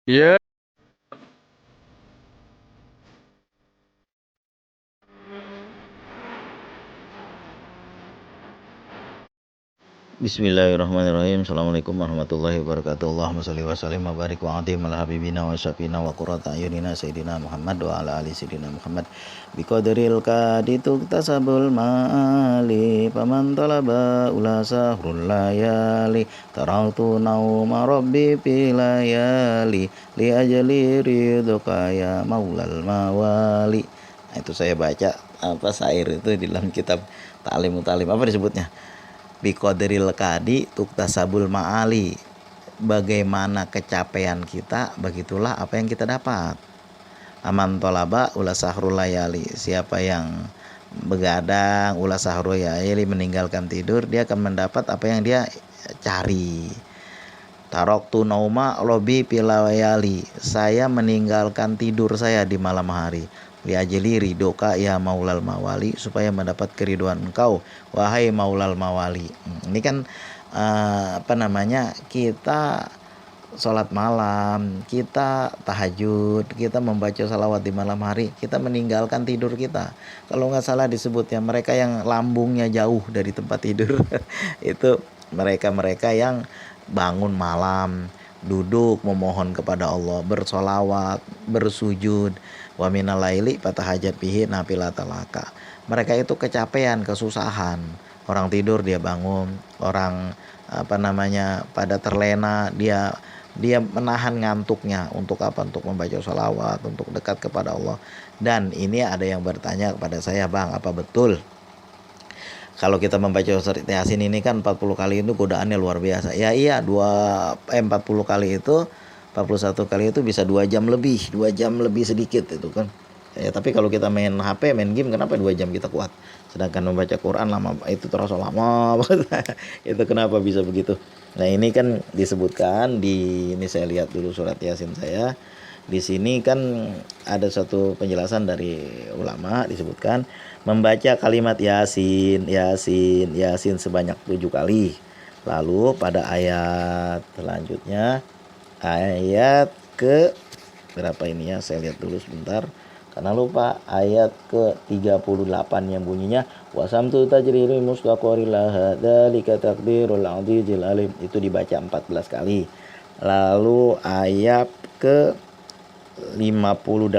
Iya. Bismillahirrahmanirrahim. Assalamualaikum warahmatullahi wabarakatuh. Allahumma sholli wa sallim wa barik wa atim ala habibina wa syafina wa qurrata ayunina sayyidina Muhammad wa ala ali sayyidina Muhammad biqadril kaditu tasabul ma'ali paman talaba ula sahrul layali tarautu nauma rabbi pilayali li ajali ridhoka ya maulal mawali. Nah, itu saya baca syair itu di dalam kitab Ta'lim Mutalim, apa disebutnya, biqadril kadi tuktasabul ma'ali. Bagaimana kecapean kita, begitulah apa yang kita dapat. Aman tolaba ula sahrul layali, siapa yang begadang ula sahrul layali, meninggalkan tidur, dia akan mendapat apa yang dia cari. Taroktu nauma lobi pilayali, saya meninggalkan tidur saya di malam hari. Liajeli ridoka ya maulal mawali, supaya mendapat keriduan engkau wahai maulal mawali. Ini kan kita sholat malam, kita tahajud, kita membaca salawat di malam hari, kita meninggalkan tidur kita. Kalau nggak salah disebutnya mereka yang lambungnya jauh dari tempat tidur itu mereka-mereka yang bangun malam, duduk memohon kepada Allah, bersolawat, bersujud, wa minal laili fatahajat bihi nafilatalaka. Mereka itu kecapean, kesusahan. Orang tidur dia bangun, orang pada terlena, dia menahan ngantuknya untuk apa? Untuk membaca sholawat, untuk dekat kepada Allah. Dan ini ada yang bertanya kepada saya, Bang, apa betul kalau kita membaca surat Yasin ini kan 40 kali itu godaannya luar biasa. Ya iya, 40 kali itu, 41 kali itu bisa 2 jam lebih, 2 jam lebih sedikit itu kan. Ya, tapi kalau kita main HP, main game, kenapa 2 jam kita kuat? Sedangkan membaca Quran lama, itu terasa lama banget. Itu kenapa bisa begitu? Nah, ini kan disebutkan ini saya lihat dulu surat Yasin saya. Di sini kan ada satu penjelasan dari ulama, disebutkan membaca kalimat Yasin, Yasin, Yasin sebanyak 7 kali. Lalu pada ayat selanjutnya, ayat ke berapa ini ya, saya lihat dulu sebentar karena lupa, ayat ke-38 yang bunyinya wasamtu tajrihi mustaqarrillah dzalika takdirul azizil alim, itu dibaca 14 kali. Lalu ayat ke 58,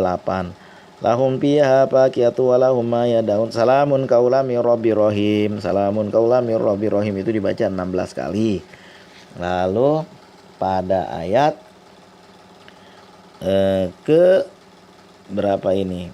lahum fiha faqiyatu wa lahum ma yadaun salamun qaulam mir rabbir rahim, salamun qaulam mir rabbir rahim, itu dibaca 16 kali. Lalu pada ayat ke berapa ini,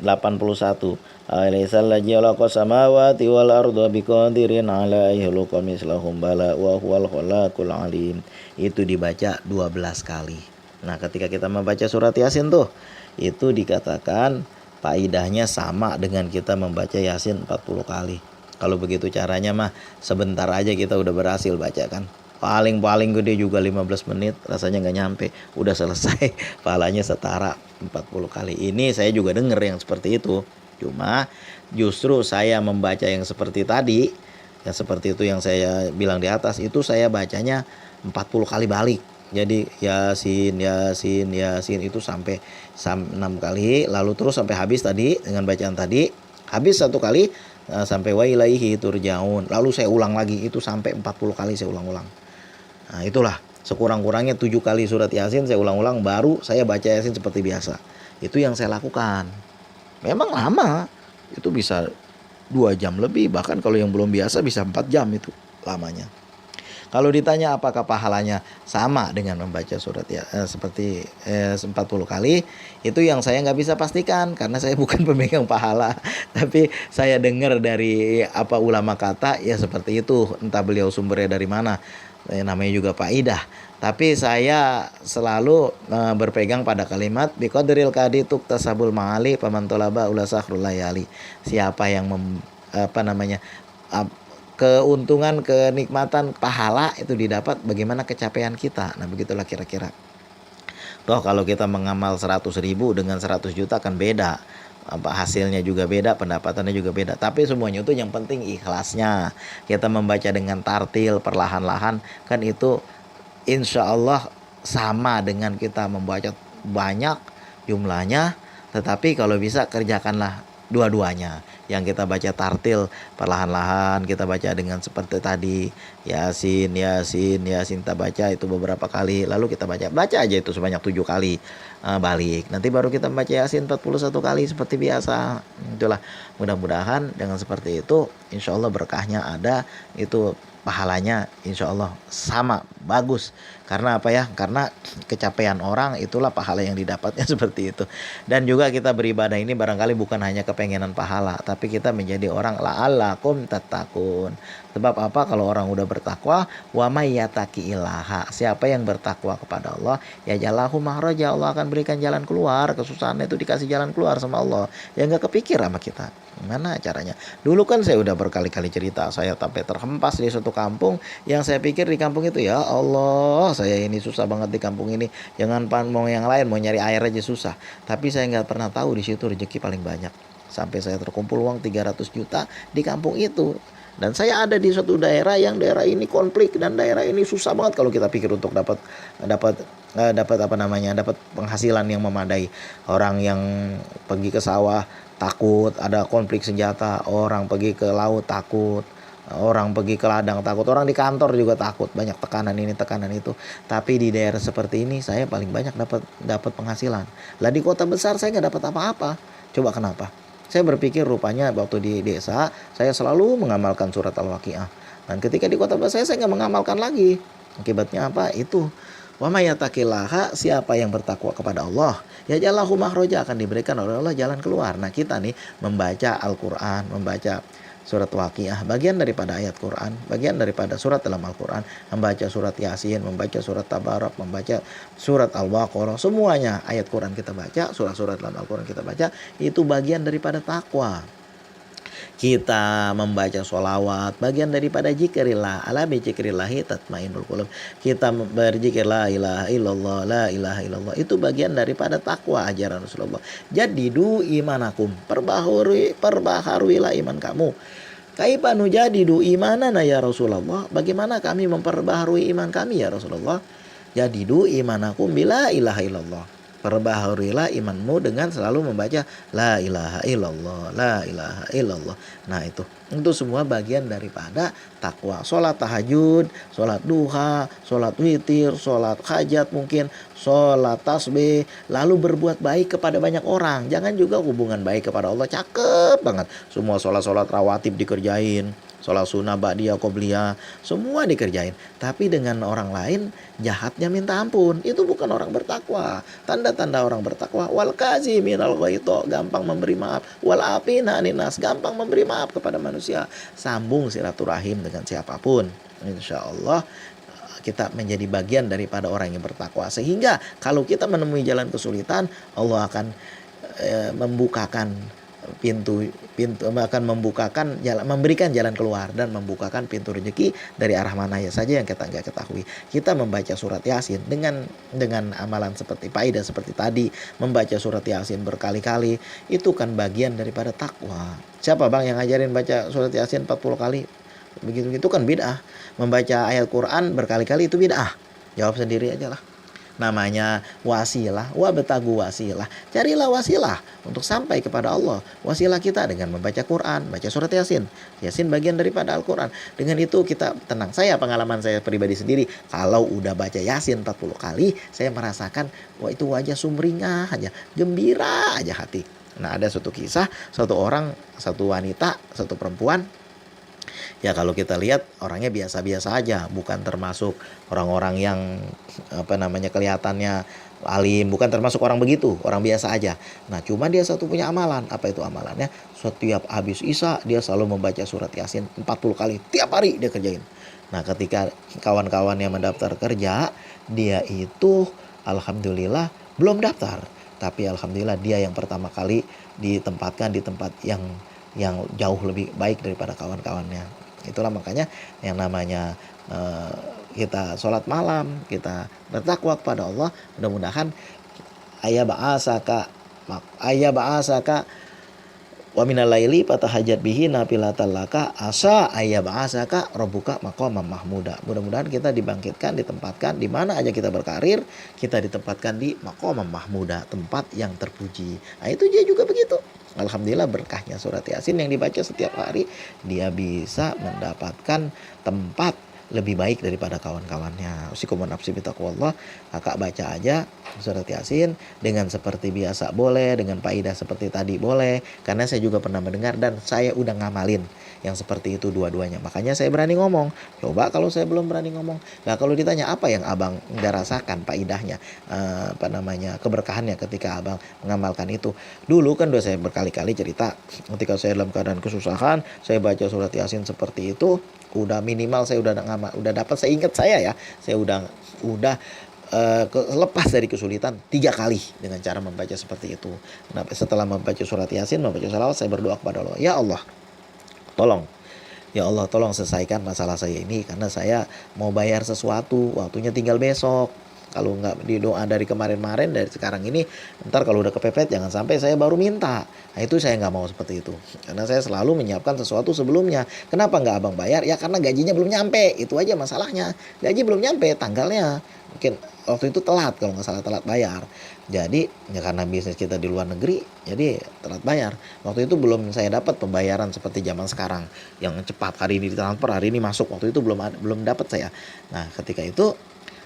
81, alaisal ladzi khalaqas samawati wal arda biqadirin ala ayyuhluqa mislahum bala wa huwal khalaqul alim, itu dibaca 12 kali. Nah, ketika kita membaca surat Yasin tuh, itu dikatakan faidahnya sama dengan kita membaca Yasin 40 kali. Kalau begitu caranya mah sebentar aja kita udah berhasil baca kan. Paling gede juga 15 menit, rasanya nggak nyampe, udah selesai. Pahalanya setara 40 kali. Ini saya juga denger yang seperti itu. Cuma justru saya membaca yang seperti tadi, yang seperti itu yang saya bilang di atas, itu saya bacanya 40 kali balik. Jadi Yasin, Yasin, Yasin itu sampai 6 kali, lalu terus sampai habis tadi dengan bacaan tadi. Habis satu kali sampai wa ilaihi turjaun. Lalu saya ulang lagi, itu sampai 40 kali saya ulang-ulang. Nah, itulah sekurang-kurangnya 7 kali surat Yasin saya ulang-ulang, baru saya baca Yasin seperti biasa. Itu yang saya lakukan. Memang lama, itu bisa 2 jam lebih, bahkan kalau yang belum biasa bisa 4 jam itu lamanya. Kalau ditanya apakah pahalanya sama dengan membaca surat ya seperti 40 kali, itu yang saya nggak bisa pastikan karena saya bukan pemegang pahala. Tapi saya dengar dari apa ulama kata ya seperti itu, entah beliau sumbernya dari mana. Namanya juga faidah. Tapi saya selalu berpegang pada kalimat biqadril kadi tuktasabul ma'ali paman tolaba ula sahrul layali. Siapa yang keuntungan, kenikmatan, pahala itu didapat bagaimana kecapean kita. Nah, begitulah kira-kira. Toh kalau kita mengamal 100.000 dengan 100 juta kan beda. Hasilnya juga beda, pendapatannya juga beda. Tapi semuanya itu yang penting ikhlasnya. Kita membaca dengan tartil, perlahan-lahan, kan itu insya Allah sama dengan kita membaca banyak jumlahnya, tetapi kalau bisa kerjakanlah dua-duanya. Yang kita baca tartil perlahan-lahan, kita baca dengan seperti tadi, Yasin, Yasin, Yasin, kita baca itu beberapa kali, lalu kita baca aja itu sebanyak 7 kali, balik. Nanti baru kita membaca Yasin 41 kali seperti biasa. Itulah, mudah-mudahan dengan seperti itu insya Allah berkahnya ada, itu pahalanya insya Allah sama bagus. Karena apa ya? Karena kecapean orang itulah pahala yang didapatnya seperti itu. Dan juga kita beribadah ini barangkali bukan hanya kepengenan pahala, tapi kita menjadi orang la'allakum tattaqun. Sebab apa? Kalau orang udah bertakwa, wa may yattaqi ilaha, siapa yang bertakwa kepada Allah, ya jalahu mahraja, Allah akan berikan jalan keluar. Kesusahan itu dikasih jalan keluar sama Allah. Ya nggak kepikir sama kita. Gimana caranya? Dulu kan saya udah berkali-kali cerita, saya sampai terhempas di suatu kampung yang saya pikir di kampung itu, ya Allah, saya ini susah banget di kampung ini. Jangan mau yang lain, mau nyari air aja susah. Tapi saya nggak pernah tahu di situ rezeki paling banyak. Sampai saya terkumpul uang 300 juta di kampung itu. Dan saya ada di suatu daerah yang daerah ini konflik, dan daerah ini susah banget kalau kita pikir untuk dapat apa namanya, dapat penghasilan yang memadai. Orang yang pergi ke sawah takut ada konflik senjata, orang pergi ke laut takut, orang pergi ke ladang takut, orang di kantor juga takut, banyak tekanan ini tekanan itu. Tapi di daerah seperti ini saya paling banyak dapat penghasilan. Lah di kota besar saya nggak dapat apa-apa. Coba kenapa? Saya berpikir rupanya waktu di desa saya selalu mengamalkan surat Al-Waqiah, dan ketika di kota besar saya nggak mengamalkan lagi. Akibatnya apa? Itu, wa may yattaqillaha, siapa yang bertakwa kepada Allah, ya jalahu makhraja, akan diberikan oleh Allah jalan keluar. Nah kita nih membaca Al-Quran, membaca surat Waqiah, bagian daripada ayat Quran, bagian daripada surat dalam Al-Quran, membaca surat Yasin, membaca surat Tabarak, membaca surat Al-Baqarah, semuanya ayat Quran kita baca, surat-surat dalam Al-Quran kita baca, itu bagian daripada takwa. Kita membaca sholawat, bagian daripada zikrillah, ala bi zikrillahi tatmainnul qulub. Kita berzikir la ilaha illallah, la ilaha illallah, itu bagian daripada takwa ajaran Rasulullah. Jadi imanakum, perbaharuilah iman kamu. Kaifa nujadidu imanana ya Rasulullah, bagaimana kami memperbaharui iman kami ya Rasulullah? Jadidu imanakum bila ilaha illallah, perbaharuilah imanmu dengan selalu membaca la ilaha illallah, la ilaha illallah. Nah itu semua bagian daripada takwa. Sholat tahajud, sholat duha, sholat witir, sholat hajat mungkin, sholat tasbih, lalu berbuat baik kepada banyak orang. Jangan juga hubungan baik kepada Allah, cakep banget. Semua sholat rawatib dikerjain, sholat sunnah, ba'diyah, qobliyah, semua dikerjain. Tapi dengan orang lain jahatnya minta ampun. Itu bukan orang bertakwa. Tanda-tanda orang bertakwa, wal kaziminal ghaidha, gampang memberi maaf, wal afina 'anin nas, gampang memberi maaf kepada manusia. Sambung silaturahim dengan siapapun. Insya Allah kita menjadi bagian daripada orang yang bertakwa. Sehingga kalau kita menemui jalan kesulitan, Allah akan membukakan pintu akan membukakan jalan, memberikan jalan keluar, dan membukakan pintu rezeki dari arah mana saja yang kita nggak ketahui. Kita membaca surat Yasin dengan amalan seperti faedah seperti tadi, membaca surat Yasin berkali-kali, itu kan bagian daripada takwa. Siapa bang yang ngajarin baca surat Yasin 40 kali? Begitu itu kan bid'ah. Membaca ayat Quran berkali-kali itu bid'ah. Jawab sendiri aja lah. Namanya wasilah, wa betagu wasilah, carilah wasilah untuk sampai kepada Allah. Wasilah kita dengan membaca Quran, baca surat Yasin. Yasin bagian daripada Al-Quran. Dengan itu kita tenang. Pengalaman saya pribadi sendiri, kalau udah baca Yasin 40 kali, saya merasakan wah itu wajah sumringah aja, gembira aja hati. Nah ada suatu kisah, satu wanita, satu perempuan. Ya kalau kita lihat orangnya biasa-biasa aja, bukan termasuk orang-orang yang kelihatannya alim, bukan termasuk orang begitu, orang biasa aja. Nah cuma dia satu punya amalan. Apa itu amalannya? Setiap habis Isya dia selalu membaca surat Yasin 40 kali, tiap hari dia kerjain. Nah ketika kawan-kawan yang mendaftar kerja, dia itu alhamdulillah belum daftar, tapi alhamdulillah dia yang pertama kali ditempatkan di tempat yang jauh lebih baik daripada kawan-kawannya. Itulah makanya yang namanya kita sholat malam, kita bertakwa kepada Allah. Mudah-mudahan ayah ba'asaka Wa minal laili fatahajjat bihi nafilatan laka asa ayyab'asaka rabbuka maqaman mahmuda. Mudah-mudahan kita dibangkitkan, ditempatkan di mana aja kita berkarir, kita ditempatkan di maqaman mahmuda, tempat yang terpuji. Nah, itu dia juga begitu. Alhamdulillah berkahnya surat Yasin yang dibaca setiap hari, dia bisa mendapatkan tempat lebih baik daripada kawan-kawannya. Usikum nafsi bitaqwallah. Kakak baca aja surat Yasin dengan seperti biasa boleh, dengan faidah seperti tadi boleh, karena saya juga pernah mendengar dan saya udah ngamalin yang seperti itu dua-duanya. Makanya saya berani ngomong. Coba kalau saya belum berani ngomong. Nah, kalau ditanya apa yang Abang nggak rasakan faidahnya, keberkahannya ketika Abang mengamalkan itu. Dulu kan udah saya berkali-kali cerita, ketika saya dalam keadaan kesusahan, saya baca surat Yasin seperti itu, udah minimal saya udah dapat, saya ingat ya, saya udah lepas dari kesulitan 3 kali dengan cara membaca seperti itu. Nah, setelah membaca surat Yasin, membaca salawat, saya berdoa kepada Allah, ya Allah, tolong, ya Allah, tolong selesaikan masalah saya ini, karena saya mau bayar sesuatu, waktunya tinggal besok. Kalau nggak di doa dari kemarin-kemarin, dari sekarang ini, ntar kalau udah kepepet jangan sampai saya baru minta. Nah, itu saya nggak mau seperti itu, karena saya selalu menyiapkan sesuatu sebelumnya. Kenapa nggak Abang bayar? Ya karena gajinya belum nyampe, itu aja masalahnya. Gaji belum nyampe, tanggalnya mungkin waktu itu telat, kalau nggak salah telat bayar. Jadi ya karena bisnis kita di luar negeri, jadi telat bayar. Waktu itu belum saya dapat pembayaran seperti zaman sekarang yang cepat, hari ini ditransfer, hari ini masuk. Waktu itu belum dapat saya. Nah, ketika itu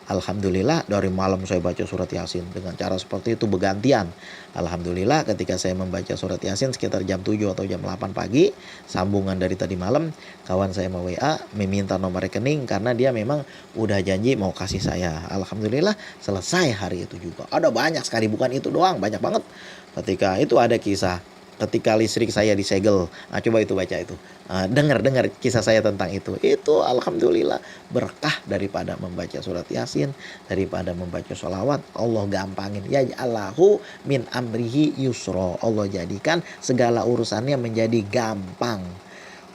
alhamdulillah dari malam saya baca surat Yasin dengan cara seperti itu bergantian. Alhamdulillah ketika saya membaca surat Yasin sekitar jam 7 atau jam 8 pagi, sambungan dari tadi malam, kawan saya mau WA meminta nomor rekening karena dia memang udah janji mau kasih saya. Alhamdulillah selesai hari itu juga. Ada banyak sekali, bukan itu doang, banyak banget. Ketika itu ada kisah ketika listrik saya disegel. Nah, coba itu baca itu. Dengar kisah saya tentang itu. Itu alhamdulillah berkah daripada membaca surat Yasin, daripada membaca sholawat. Allah gampangin. Yaj'alahu min amrihi yusra. Allah jadikan segala urusannya menjadi gampang.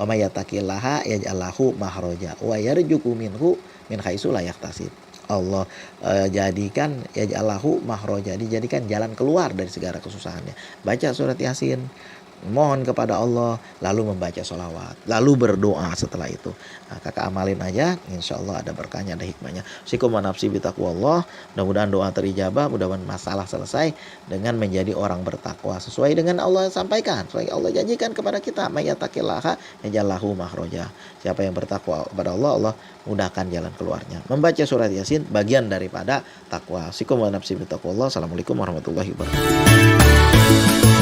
Wa may yattaqillaha yaj'allahu mahraja wa yarzuqhu minhu min haitsu la yahtasib. Allah jadikan yaj'alahu mahraja, dijadikan jalan keluar dari segala kesusahannya. Baca surat Yasin, mohon kepada Allah, lalu membaca sholawat, lalu berdoa setelah itu. Nah, kakak amalin aja, insya Allah ada berkahnya, ada hikmahnya. Usikum nafsi bitaqwallah. Mudah-mudahan doa terijabah, mudah-mudahan masalah selesai dengan menjadi orang bertakwa sesuai dengan Allah sampaikan. Sesuai Allah janjikan kepada kita, may yattaqillaha yaj'allahu makhraja. Siapa yang bertakwa kepada Allah, Allah mudahkan jalan keluarnya. Membaca surat Yasin bagian daripada takwa. Usikum nafsi bitaqwallah. Assalamualaikum warahmatullahi wabarakatuh.